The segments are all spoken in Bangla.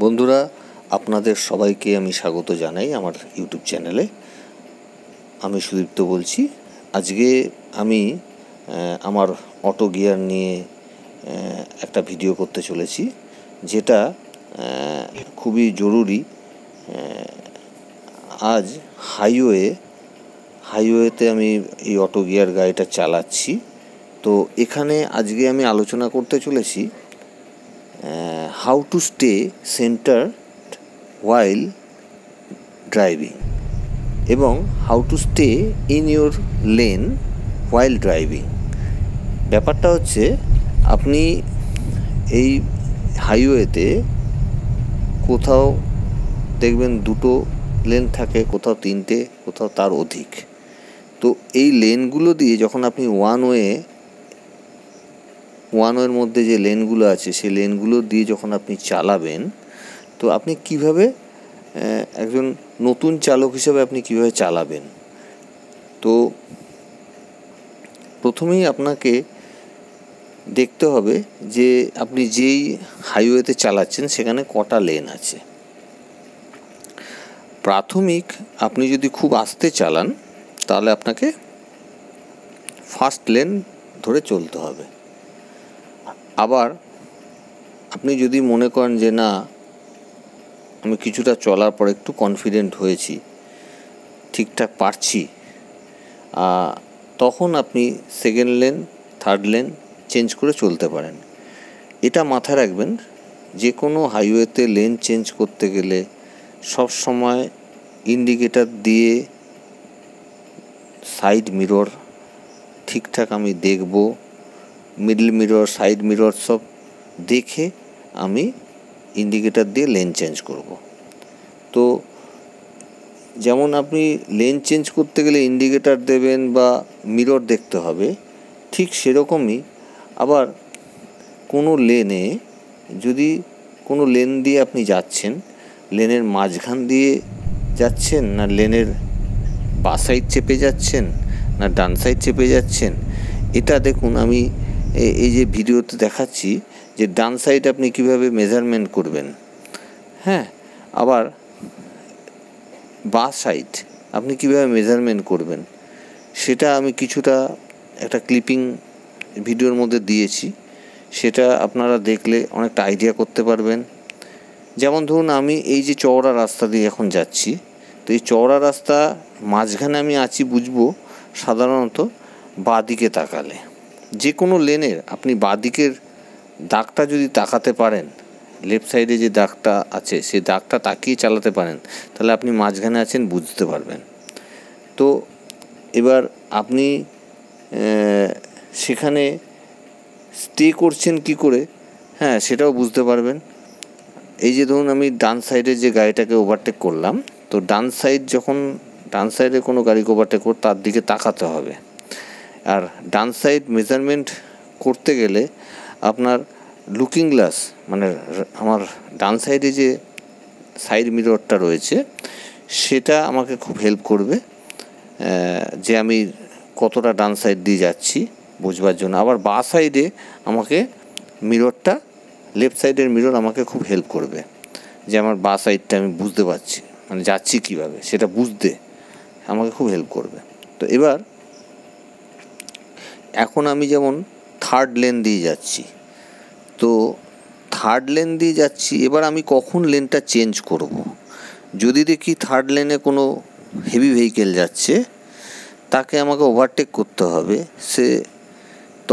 বন্ধুরা, আপনাদের সবাইকে আমি স্বাগত জানাই আমার ইউটিউব চ্যানেলে। আমি সুদীপ্ত বলছি। আজকে আমি আমার অটো গিয়ার নিয়ে একটা ভিডিও করতে চলেছি, যেটা খুবই জরুরি। আজ হাইওয়েতে আমি এই অটো গিয়ার গাড়িটা চালাচ্ছি। তো এখানে আজকে আমি আলোচনা করতে চলেছি how to stay centred while driving এবং how to stay in your lane while driving। ব্যাপারটা হচ্ছে, আপনি এই হাইওয়েতে কোথাও দেখবেন দুটো লেন থাকে, কোথাও তিনটে, কোথাও তার অধিক। তো এই লেনগুলো দিয়ে যখন আপনি ওয়ান ওয়ের মধ্যে যে লেনগুলো আছে, সেই লেনগুলো দিয়ে যখন আপনি চালাবেন, তো আপনি কিভাবে একজন নতুন চালক হিসেবে আপনি কিভাবে চালাবেন। তো প্রথমেই আপনাকে দেখতে হবে যে আপনি যেই হাইওয়েতে চালাচ্ছেন সেখানে কটা লেন আছে। প্রাথমিক আপনি যদি খুব আস্তে চালান, তাহলে আপনাকে ফার্স্ট লেন ধরে চলতে হবে। আবার আপনি যদি মনে করেন যে না, আমি কিছুটা চলার পর একটু কনফিডেন্ট হয়েছি, ঠিকঠাক পারছি, তখন আপনি second lane, third lane change করে চলতে পারেন। এটা মাথায় রাখবেন, যে কোনো হাইওয়েতে লেন চেঞ্জ করতে গেলে সব সময় ইন্ডিকেটার দিয়ে সাইড মিরর ঠিকঠাক আমি দেখব, মিডল মিরর, সাইড মিরর সব দেখে আমি ইন্ডিকেটার দিয়ে লেন চেঞ্জ করব। তো যেমন আপনি লেন চেঞ্জ করতে গেলে ইন্ডিকেটার দেবেন বা মিরর দেখতে হবে, ঠিক সেরকমই আবার কোনো লেনে যদি কোনো লেন দিয়ে আপনি যাচ্ছেন, লেনের মাঝখান দিয়ে যাচ্ছেন, না লেনের বাঁ সাইড চেপে যাচ্ছেন, না ডান সাইড চেপে যাচ্ছেন, এটা দেখুন। আমি এই যে ভিডিওতে দেখাচ্ছি যে ডান সাইড আপনি কিভাবে মেজারমেন্ট করবেন, হ্যাঁ, আবার বাঁ সাইড আপনি কিভাবে মেজারমেন্ট করবেন, সেটা আমি কিছুটা একটা ক্লিপিং ভিডিওর মধ্যে দিয়েছি। সেটা আপনারা দেখলে অনেকটা আইডিয়া করতে পারবেন। যেমন ধরুন, আমি এই যে চওড়া রাস্তা দিয়ে এখন যাচ্ছি, তো এই চওড়া রাস্তা মাঝখানে আমি আছি বুঝবো সাধারণত বাঁ দিকে তাকালে। যে কোনো লেনের আপনি বাঁ দিকের দাগটা যদি তাকাতে পারেন, লেফট সাইডে যে দাগটা আছে সেই দাগটা তাকিয়ে চালাতে পারেন, তাহলে আপনি মাঝখানে আছেন বুঝতে পারবেন। তো এবার আপনি সেখানে স্টে করছেন কি করে, হ্যাঁ, সেটাও বুঝতে পারবেন। এই যে ধরুন, আমি ডান সাইডে যে গাড়িটাকে ওভারটেক করলাম, তো ডান সাইডে কোনো গাড়িকে ওভারটেক করে তার দিকে তাকাতে হবে। আর ডান সাইড মেজারমেন্ট করতে গেলে আপনার লুকিং গ্লাস, মানে আমার ডান সাইডে যে সাইড মিররটা রয়েছে, সেটা আমাকে খুব হেল্প করবে যে আমি কতটা ডান সাইড দিয়ে যাচ্ছি বুঝবার জন্য। আবার বাঁ সাইডে আমাকে মিররটা, লেফট সাইডের মিরর আমাকে খুব হেল্প করবে যে আমার বাঁ সাইডটা আমি বুঝতে পারছি, মানে যাচ্ছি কীভাবে সেটা বুঝতে আমাকে খুব হেল্প করবে। তো এখন আমি যেমন থার্ড লেন দিয়ে যাচ্ছি, তো থার্ড লেন দিয়ে যাচ্ছি, এবার আমি কখন লেনটা চেঞ্জ করব। যদি দেখি থার্ড লেনে কোনো হেভি ভেহিকেল যাচ্ছে, তাকে আমাকে ওভারটেক করতে হবে,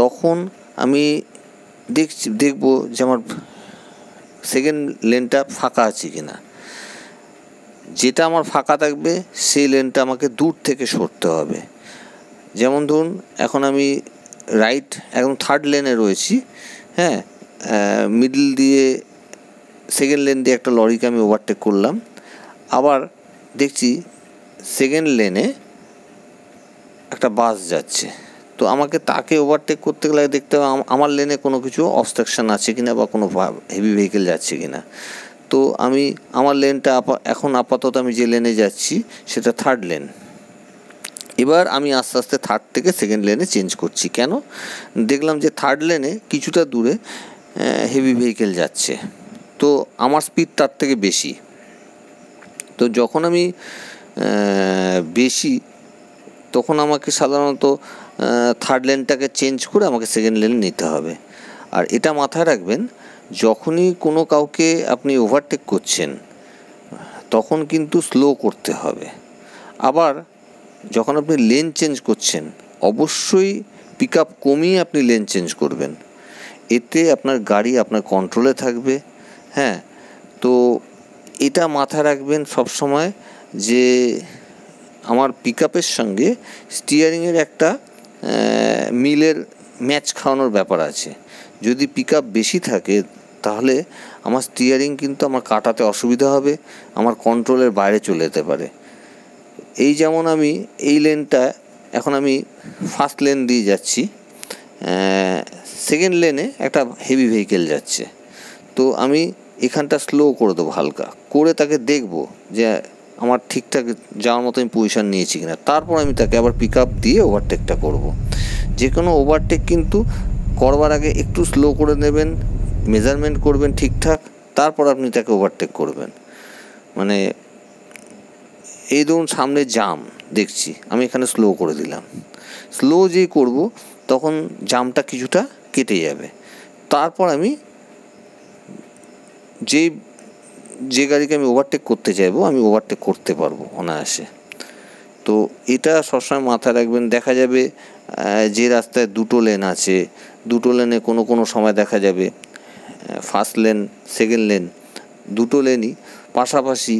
তখন আমি দেখব যে আমার সেকেন্ড লেনটা ফাঁকা আছে কি না। যেটা আমার ফাঁকা থাকবে সেই লেনটা আমাকে দূর থেকে সরতে হবে। যেমন ধরুন, এখন আমি এখন থার্ড লেনে রয়েছি, হ্যাঁ, মিডল দিয়ে সেকেন্ড লেন দিয়ে একটা লরিকে আমি ওভারটেক করলাম। আবার দেখছি সেকেন্ড লেনে একটা বাস যাচ্ছে, তো আমাকে তাকে ওভারটেক করতে গেলে দেখতে হবে আমার লেনে কোনো কিছু অবস্ট্রাকশান আছে কিনা বা কোনো হেভি ভেহিকেল যাচ্ছে কিনা। তো আমি আমার লেনটা এখন আপাতত আমি যে লেনে যাচ্ছি সেটা থার্ড লেন। এবার আমি আস্তে আস্তে থার্ড থেকে সেকেন্ড লেনে চেঞ্জ করছি। কেন? দেখলাম যে থার্ড লেনে কিছুটা দূরে হেভি ভেহিকেল যাচ্ছে, তো আমার স্পিড তার থেকে বেশি। তো যখন আমি বেশি, তখন আমাকে সাধারণত থার্ড লেনটাকে চেঞ্জ করে আমাকে সেকেন্ড লেন নিতে হবে। আর এটা মাথায় রাখবেন, যখনই কোনো কাউকে আপনি ওভারটেক করছেন তখন কিন্তু স্লো করতে হবে। আবার যখন আপনি লেন চেঞ্জ করছেন অবশ্যই পিক আপ কমিয়ে আপনি লেন চেঞ্জ করবেন, এতে আপনার গাড়ি আপনার কন্ট্রোলে থাকবে। হ্যাঁ, তো এটা মাথায় রাখবেন সবসময় যে আমার পিক আপের সঙ্গে স্টিয়ারিংয়ের একটা মিলের ম্যাচ খাওয়ানোর ব্যাপার আছে। যদি পিক আপ বেশি থাকে তাহলে আমার স্টিয়ারিং কিন্তু আমার কাটাতে অসুবিধা হবে, আমার কন্ট্রোলের বাইরে চলে যেতে পারে। এই যেমন আমি এই লেনটা এখন আমি ফার্স্ট লেন দিয়ে যাচ্ছি, সেকেন্ড লেনে একটা হেভি ভেহিকেল যাচ্ছে, তো আমি এখানটা স্লো করে দেবো, হালকা করে তাকে দেখব যে আমার ঠিকঠাক যাওয়ার মতো আমি পজিশান নিয়েছি কিনা। তারপর আমি তাকে আবার পিক আপ দিয়ে ওভারটেকটা করব। যে কোনো ওভারটেক কিন্তু করবার আগে একটু স্লো করে নেবেন, মেজারমেন্ট করবেন ঠিকঠাক, তারপর আপনি তাকে ওভারটেক করবেন। মানে এই ধরুন সামনে জাম দেখছি, আমি এখানে স্লো করে দিলাম, স্লো যেই করব তখন জামটা কিছুটা কেটে যাবে, তারপর আমি যে গাড়িকে আমি ওভারটেক করতে চাইবো আমি ওভারটেক করতে পারবো অনায়াসে। তো এটা সবসময় মাথায় রাখবেন। দেখা যাবে যে রাস্তায় দুটো লেন আছে, দুটো লেনে কোনো সময় দেখা যাবে ফার্স্ট লেন সেকেন্ড লেন দুটো লেনই পাশাপাশি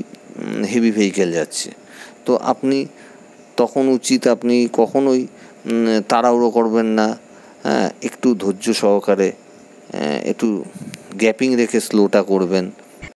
হেভি ভেহিকেল যাচ্ছে। তো আপনি তখন উচিত আপনি কখনোই তাড়াহুড়ো করবেন না, হ্যাঁ, একটু ধৈর্য সহকারে একটু গ্যাপিং রেখে স্লোটা করবেন।